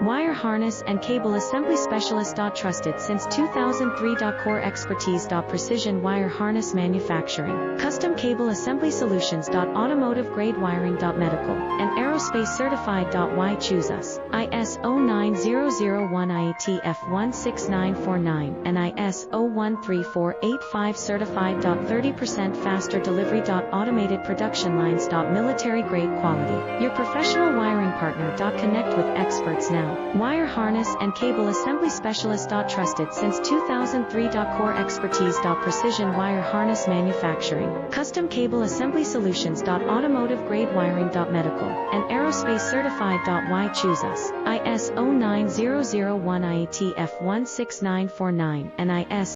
Wire harness and cable assembly specialist. Trusted since 2003. Core expertise. Precision wire harness manufacturing, custom cable assembly solutions. Automotive grade wiring. Medical and aerospace certified. Why choose us? ISO 9001 IATF 16949 and ISO 13485 certified. 30% faster delivery. Automated production lines. Military grade quality. Your professional wiring partner. Connect with experts now. Wire harness and cable assembly specialist. Trusted since 2003. Core expertise. Precision wire harness manufacturing, custom cable assembly solutions. Automotive grade wiring. Medical and aerospace certified. Why choose us? ISO 9001 IATF 16949 and ISO